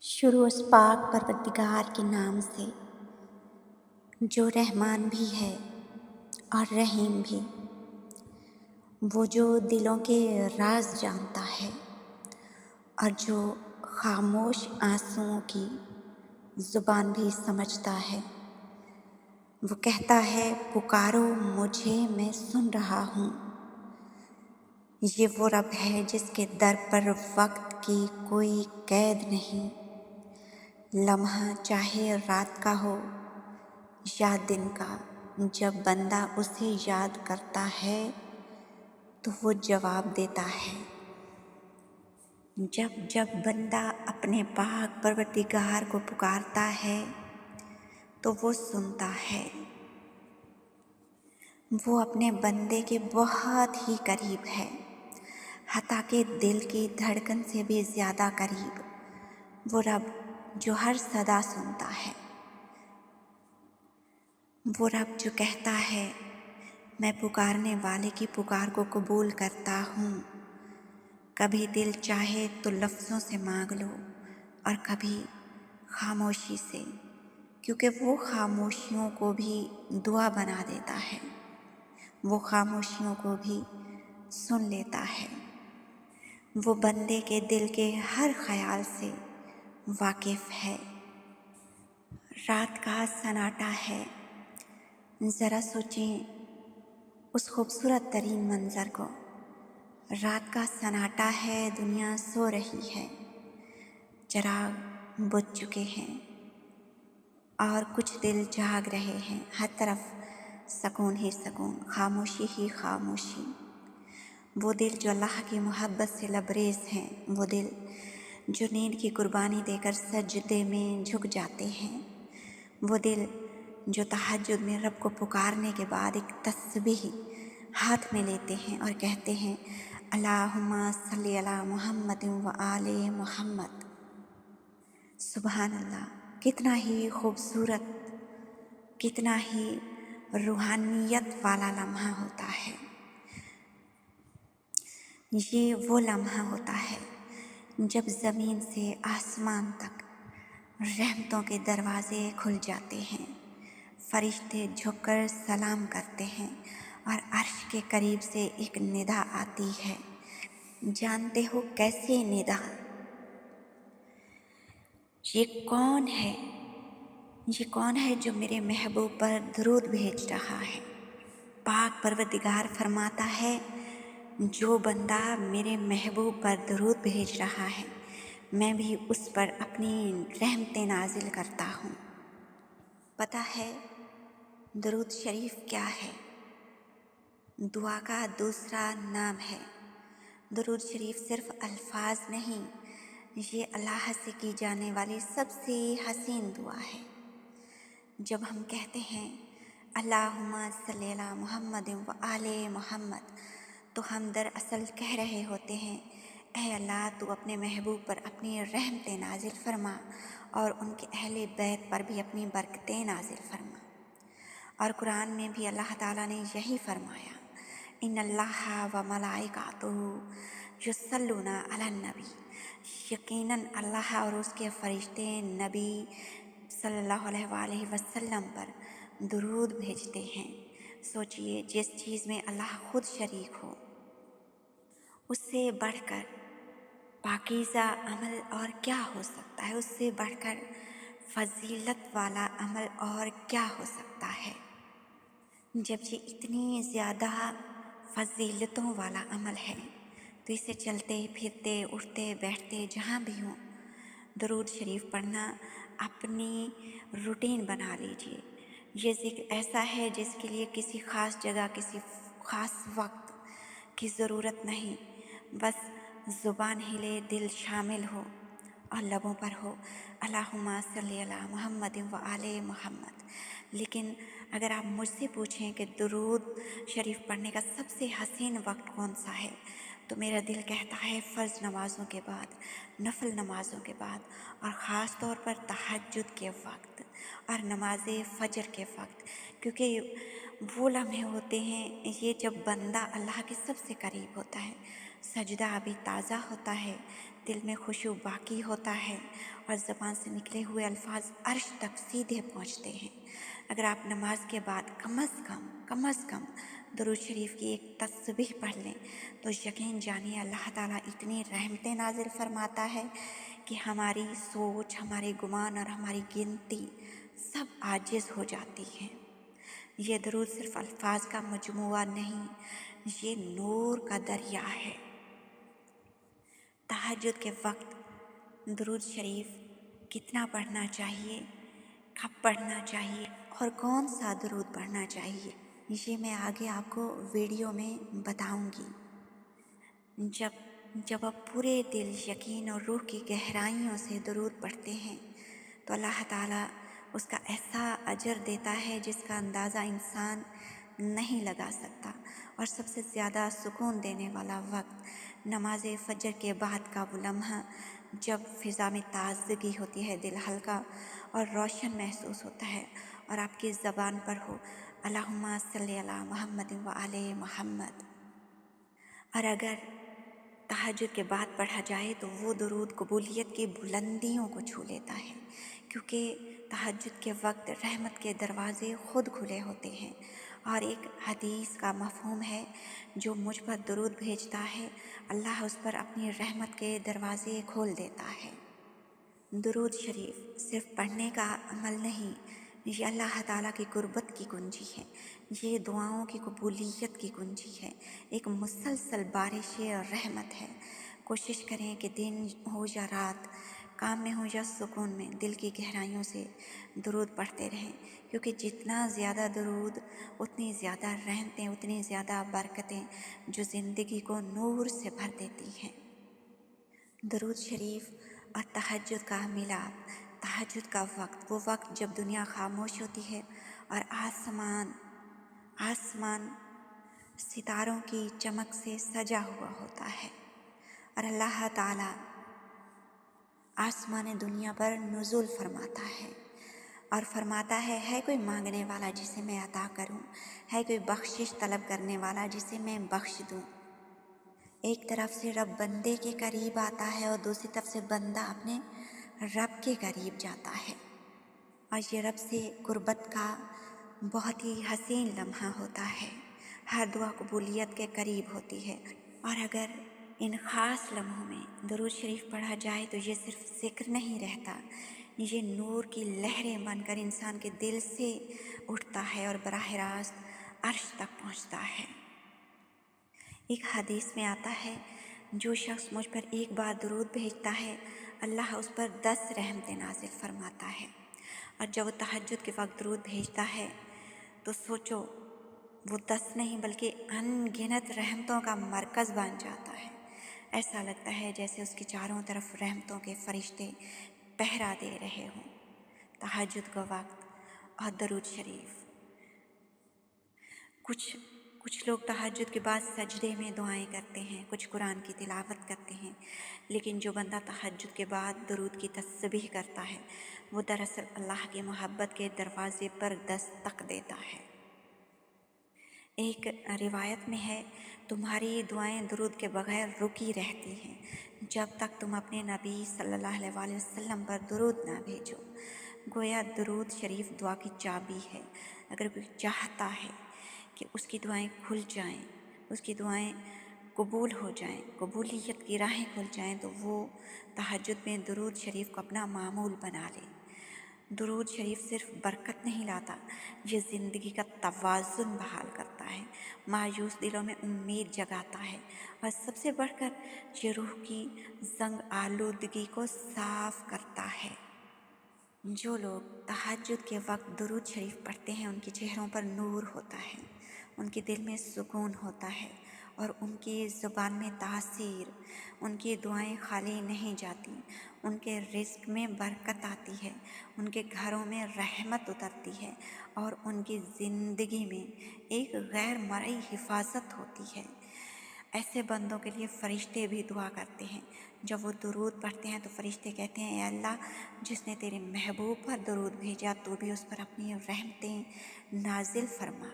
شروع اس پاک پروردگار کے نام سے جو رحمان بھی ہے اور رحیم بھی، وہ جو دلوں کے راز جانتا ہے اور جو خاموش آنسوؤں کی زبان بھی سمجھتا ہے۔ وہ کہتا ہے پکارو مجھے میں سن رہا ہوں۔ یہ وہ رب ہے جس کے در پر وقت کی کوئی قید نہیں، لمحہ چاہے رات کا ہو یا دن کا، جب بندہ اسے یاد کرتا ہے تو وہ جواب دیتا ہے۔ جب جب بندہ اپنے پاک پروردگار کو پکارتا ہے تو وہ سنتا ہے۔ وہ اپنے بندے کے بہت ہی قریب ہے، حتیٰ کہ دل کی دھڑکن سے بھی زیادہ قریب۔ وہ رب جو ہر صدا سنتا ہے، وہ رب جو کہتا ہے میں پکارنے والے کی پکار کو قبول کرتا ہوں۔ کبھی دل چاہے تو لفظوں سے مانگ لو اور کبھی خاموشی سے، کیونکہ وہ خاموشیوں کو بھی دعا بنا دیتا ہے، وہ خاموشیوں کو بھی سن لیتا ہے۔ وہ بندے کے دل کے ہر خیال سے واقف ہے۔ رات کا سناٹا ہے، ذرا سوچیں اس خوبصورت ترین منظر کو۔ رات کا سناٹا ہے، دنیا سو رہی ہے، چراغ بجھ چکے ہیں اور کچھ دل جاگ رہے ہیں۔ ہر طرف سکون ہی سکون، خاموشی ہی خاموشی۔ وہ دل جو اللہ کی محبت سے لبریز ہیں، وہ دل جو نیند کی قربانی دے کر سجدے میں جھک جاتے ہیں، وہ دل جو تہجد میں رب کو پکارنے کے بعد ایک تسبیح ہاتھ میں لیتے ہیں اور کہتے ہیں اللہم صلی علی محمد و آل محمد۔ سبحان اللہ، کتنا ہی خوبصورت، کتنا ہی روحانیت والا لمحہ ہوتا ہے۔ یہ وہ لمحہ ہوتا ہے جب زمین سے آسمان تک رحمتوں کے دروازے کھل جاتے ہیں، فرشتے جھک کر سلام کرتے ہیں اور عرش کے قریب سے ایک ندا آتی ہے۔ جانتے ہو کیسی ندا؟ یہ کون ہے؟ یہ کون ہے جو میرے محبوب پر درود بھیج رہا ہے؟ پاک پروردگار فرماتا ہے جو بندہ میرے محبوب پر درود بھیج رہا ہے میں بھی اس پر اپنی رحمتیں نازل کرتا ہوں۔ پتہ ہے درود شریف کیا ہے؟ دعا کا دوسرا نام ہے۔ درود شریف صرف الفاظ نہیں، یہ اللہ سے کی جانے والی سب سے حسین دعا ہے۔ جب ہم کہتے ہیں اللہم صلی علی محمد و آل محمد، تو ہم دراصل کہہ رہے ہوتے ہیں اے اللہ تو اپنے محبوب پر اپنی رحمتیں نازل فرما اور ان کے اہل بیت پر بھی اپنی برکتیں نازل فرما۔ اور قرآن میں بھی اللہ تعالیٰ نے یہی فرمایا ان اللہ و ملائکتہ یصلون علی النبی، یقیناً اللہ اور اس کے فرشتے نبی صلی اللہ علیہ وآلہ وسلم پر درود بھیجتے ہیں۔ سوچئے جس چیز میں اللہ خود شریک ہو، اس سے بڑھ کر پاکیزہ عمل اور کیا ہو سکتا ہے؟ اس سے بڑھ کر فضیلت والا عمل اور کیا ہو سکتا ہے؟ جب یہ اتنی زیادہ فضیلتوں والا عمل ہے تو اسے چلتے پھرتے اٹھتے بیٹھتے جہاں بھی ہوں درود شریف پڑھنا اپنی روٹین بنا لیجئے۔ یہ ذکر ایسا ہے جس کے لیے کسی خاص جگہ کسی خاص وقت کی ضرورت نہیں، بس زبان ہلے، دل شامل ہو اور لبوں پر ہو اللہم صلی علی محمد و آل محمد۔ لیکن اگر آپ مجھ سے پوچھیں کہ درود شریف پڑھنے کا سب سے حسین وقت کون سا ہے تو میرا دل کہتا ہے فرض نمازوں کے بعد، نفل نمازوں کے بعد، اور خاص طور پر تہجد کے وقت اور نماز فجر کے وقت، کیونکہ وہ لمحے ہوتے ہیں یہ جب بندہ اللہ کے سب سے قریب ہوتا ہے۔ सजदा अभी ताज़ा होता है, दिल में खुशू बाकी होता है और ज़बान से निकले हुए अल्फाज अर्श तक सीधे पहुँचते हैं। अगर आप नमाज के बाद कम अज़ कम दुरूद शरीफ की एक तस्बीह पढ़ लें तो यकीन जानिए अल्लाह ताला इतनी रहमतें नाजिल फरमाता है कि हमारी सोच, हमारे गुमान और हमारी गिनती सब आजिज़ हो जाती हैं। ये दुरूद सिर्फ अल्फाज का मजमुआ नहीं, ये नूर का दरिया है। तहज्जुद के वक्त दुरूद शरीफ कितना पढ़ना चाहिए, कब पढ़ना चाहिए और कौन सा दुरूद पढ़ना चाहिए, ये मैं आगे आपको वीडियो में बताऊंगी। जब आप पूरे दिल, यकीन और रूह की गहराइयों से दुरूद पढ़ते हैं तो अल्लाह ताला उसका ऐसा अजर देता है जिसका अंदाज़ा इंसान नहीं लगा सकता। और सबसे ज़्यादा सुकून देने वाला वक्त नमाज फजर के बाद का वो लम्हा जब फ़िज़ा में ताज़गी होती है, दिल हल्का और रोशन महसूस होता है और आपकी ज़बान पर हो अल्लाहुम्मा सल्ली अला मुहम्मद व आले मुहम्मद। और अगर तहज्जुद के बाद पढ़ा जाए तो वो दुरूद कबूलियत की बुलंदियों को छू लेता है, क्योंकि तहज्जुद के वक्त रहमत के दरवाज़े खुद खुले होते हैं। और एक हदीस का मफ़हूम है, जो मुझ पर दुरूद भेजता है अल्लाह उस पर अपनी रहमत के दरवाज़े खोल देता है। दुरूद शरीफ सिर्फ पढ़ने का अमल नहीं, ये अल्लाह ताला की कुर्बत की कुंजी है, ये दुआओं की कबूलियत की कुंजी है, एक मुसलसल बारिश रहमत है। कोशिश करें कि दिन हो या रात, काम में हो या सुकून में, दिल की गहराइयों से दुरूद पढ़ते रहें, क्योंकि जितना ज़्यादा दुरूद उतनी ज़्यादा रहमतें, उतनी ज़्यादा बरकतें जो ज़िंदगी को नूर से भर देती हैं। दुरूद शरीफ और तहज्जुद का मिलाप। तहज्जुद का वक्त वो वक्त जब दुनिया खामोश होती है और आसमान सितारों की चमक से सजा हुआ होता है और अल्लाह ताला आसमान दुनिया पर नुज़ुल फरमाता है और फरमाता है कोई मांगने वाला जिसे मैं अता करूं, है कोई बख्शिश तलब करने वाला जिसे मैं बख्श दूं। एक तरफ से रब बंदे के करीब आता है और दूसरी तरफ से बंदा अपने रब के करीब जाता है और ये रब से कुर्बत का बहुत ही हसीन लम्हा होता है। हर दुआ कबूलियत के करीब होती है और अगर इन ख़ास लम्हों में दुरूद शरीफ पढ़ा जाए तो ये सिर्फ ज़िक्र नहीं रहता, ये नूर की लहरें बनकर इंसान के दिल से उठता है और बराह रास्त अर्श तक पहुँचता है। एक हदीस में आता है, जो शख्स मुझ पर एक बार दुरूद भेजता है अल्लाह उस पर 10 रहमतें नाजिल फरमाता है। और जब वो तहज्जुद के वक्त दुरूद भेजता है तो सोचो, वो 10 नहीं बल्कि अनगिनत रहमतों का मरकज़ बन जाता है। ऐसा लगता है जैसे उसके चारों तरफ रहमतों के फरिश्ते पहरा दे रहे हों। तहज्जुद का वक्त और दुरूद शरीफ। कुछ लोग तहज्जुद के बाद सजदे में दुआएं करते हैं, कुछ कुरान की तिलावत करते हैं, लेकिन जो बंदा तहज्जुद के बाद दुरूद की तस्बीह करता है वो दरअसल अल्लाह की मोहब्बत के दरवाज़े पर दस्तक देता है। एक रिवायत में है, तुम्हारी दुआएं दुरूद के बगैर रुकी रहती हैं जब तक तुम अपने नबी सल्लल्लाहु अलैहि वसल्लम पर दुरूद ना भेजो। गोया दुरूद शरीफ दुआ की चाबी है। अगर कोई चाहता है कि उसकी दुआएं खुल जाएं, उसकी दुआएं कबूल हो जाएं, कबूलियत की राहें खुल जाएं, तो वो तहज्जुद में दुरूद शरीफ को अपना मामूल बना ले। दुरूद शरीफ सिर्फ बरकत नहीं लाता, ये ज़िंदगी का तवाज़ुन बहाल करता है, मायूस दिलों में उम्मीद जगाता है और सबसे बढ़कर ये रूह की ज़ंग आलूदगी को साफ़ करता है। जो लोग तहज्जुद के वक्त दुरूद शरीफ पढ़ते हैं उनके चेहरों पर नूर होता है, उनके दिल में सुकून होता है और उनकी ज़ुबान में तासीर। उनकी दुआएं खाली नहीं जाती, उनके रिज़्क़ में बरकत आती है, उनके घरों में रहमत उतरती है और उनकी ज़िंदगी में एक गैर मरई हिफाजत होती है। ऐसे बंदों के लिए फ़रिश्ते भी दुआ करते हैं। जब वो दुरूद पढ़ते हैं तो फ़रिश्ते कहते हैं, ऐ अल्लाह, जिसने तेरे महबूब पर दुरूद भेजा तो भी उस पर अपनी रहमतें नाजिल फरमा।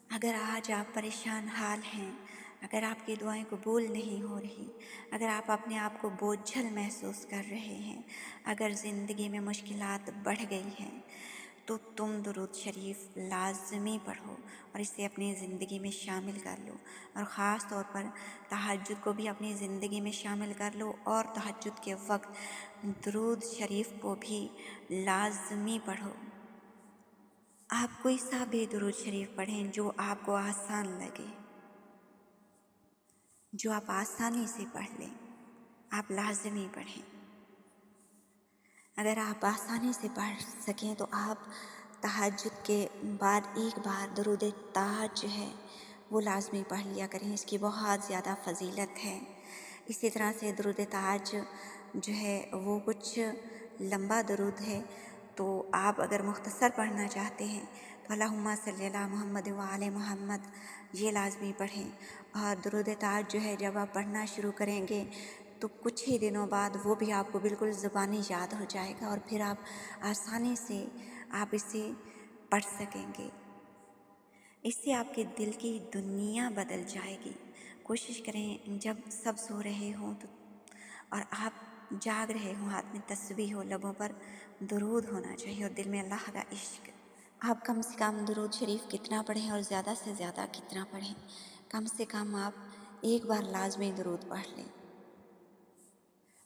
अगर आज आप परेशान हाल हैं, अगर आपकी दुआएं कबूल नहीं हो रही, अगर आप अपने आप को बोझल महसूस कर रहे हैं, अगर ज़िंदगी में मुश्किलात बढ़ गई हैं, तो तुम दुरूद शरीफ लाजमी पढ़ो और इसे अपनी ज़िंदगी में शामिल कर लो। और ख़ास तौर पर तहज्जुद को भी अपनी ज़िंदगी में शामिल कर लो और तहज्जुद के वक्त दुरूद शरीफ को भी लाजमी पढ़ो। आप कोई सा भी दुरूद शरीफ पढ़ें जो आपको आसान लगे, जो आप आसानी से पढ़ लें, आप लाजमी पढ़ें। अगर आप आसानी से पढ़ सकें तो आप तहज्जुद के बाद एक बार दुरूद ताज जो है वो लाजमी पढ़ लिया करें। इसकी बहुत ज़्यादा फ़जीलत है। इसी तरह से दुरूद ताज जो है वो कुछ लंबा दुरूद है, तो आप अगर मुख्तसर पढ़ना चाहते हैं तो अल्लाहुम्मा सल्ली अला मुहम्मद व आले मोहम्मद ये लाजमी पढ़ें। और दुरूद ताज जो है जब आप पढ़ना शुरू करेंगे तो कुछ ही दिनों बाद वो भी आपको बिल्कुल ज़ुबानी याद हो जाएगा और फिर आप आसानी से आप इसे पढ़ सकेंगे। इससे आपके दिल की दुनिया बदल जाएगी। कोशिश करें जब सब सो रहे हों तो और आप जाग रहे हों, हाथ में तस्बीह हो, लबों पर दुरूद होना चाहिए और दिल में अल्लाह का इश्क। आप कम से कम दुरूद शरीफ कितना पढ़ें और ज़्यादा से ज़्यादा कितना पढ़ें, कम से कम आप एक बार लाजमी दुरूद पढ़ लें।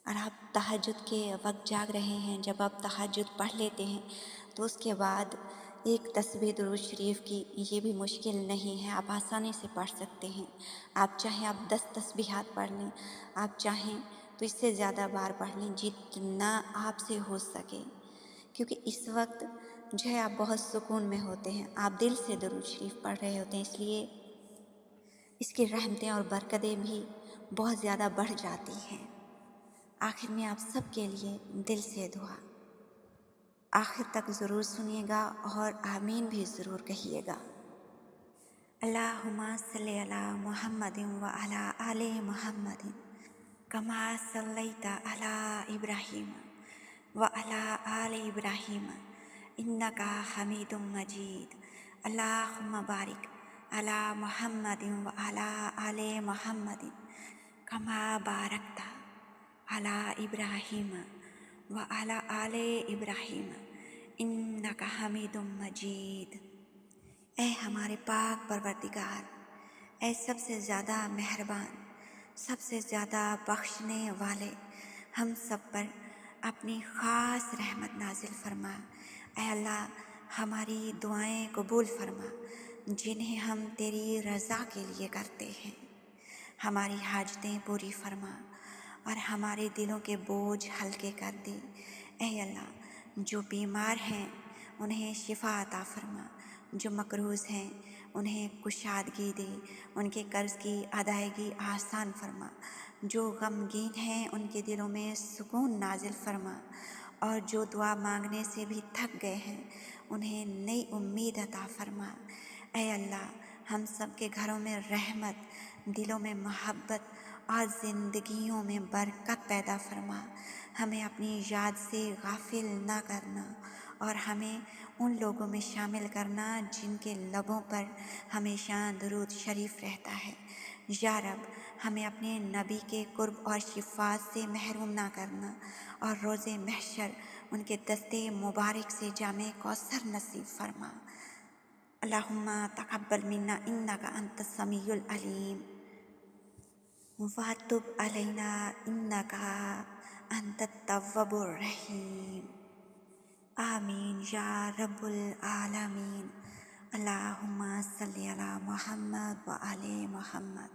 और आप तहज्जुद के वक्त जाग रहे हैं, जब आप तहज्जुद पढ़ लेते हैं तो उसके बाद एक तस्बीह दुरूद शरीफ की ये भी मुश्किल नहीं है, आप आसानी से पढ़ सकते हैं। आप चाहें आप 10 तस्बीहात पढ़ लें, आप चाहें तो इससे ज़्यादा बार पढ़ लें, जितना आपसे हो सके, क्योंकि इस वक्त जो है आप बहुत सुकून में होते हैं, आप दिल से दुरूद शरीफ पढ़ रहे होते हैं, इसलिए इसकी रहमतें और बरकतें भी बहुत ज़्यादा बढ़ जाती हैं। आखिर में आप सब के लिए दिल से दुआ, आखिर तक ज़रूर सुनिएगा और आमीन भी ज़रूर कहिएगा। अल्लाहुम्मा सल्ली अला मुहम्मदिन व अला आले मुहम्मदिन कमा सल्लैता अला इब्राहीम व अला आले इब्राहीम इन्नका हमीदुम मजीद। अल्लाहुम्मा बारिक अला मुहम्मदिन व अला आले मुहम्मदिन कमा बारकता अला इब्राहीम व अला आले इब्राहीम इन्नका हमीदुम मजीद। ऐ हमारे पाक परवरदिगार, ऐ सबसे ज़्यादा मेहरबान, सबसे ज़्यादा बख्शने वाले, हम सब पर अपनी ख़ास रहमत नाजिल फरमा। ऐ अल्लाह, हमारी दुआएं कबूल फरमा जिन्हें हम तेरी रज़ा के लिए करते हैं। हमारी हाजतें पूरी फरमा और हमारे दिलों के बोझ हल्के कर दे। ऐ अल्लाह, जो बीमार हैं उन्हें शिफा अता फरमा, जो मकरूज़ हैं उन्हें कुशादगी दे, उनके कर्ज़ की अदायगी आसान फरमा, जो गमगीन हैं उनके दिलों में सुकून नाजिल फरमा, और जो दुआ मांगने से भी थक गए हैं उन्हें नई उम्मीद अता फरमा। ऐ अल्लाह, हम सब के घरों में रहमत, दिलों में मोहब्बत और ज़िंदगियों में बरकत पैदा फरमा। हमें अपनी याद से गाफिल ना करना और हमें उन लोगों में शामिल करना जिनके लबों पर हमेशा दुरूद शरीफ रहता है। या रब, हमें अपने नबी के कुर्ब और शिफात से महरूम ना करना और रोज़े महशर उनके दस्ते मुबारक से जामे कौसर नसीब फरमा। अल्लाहुम्मा तक़ब्बल मिन्ना इन्नका अंतस समीउल अलीम वतुब अलैना इन्नका अंतत तव्वाबुर रहीम। आमीन या रब्बुल आलमीन। अल्लाहुम्मा सल्ली अला मुहम्मद व आले मुहम्मद।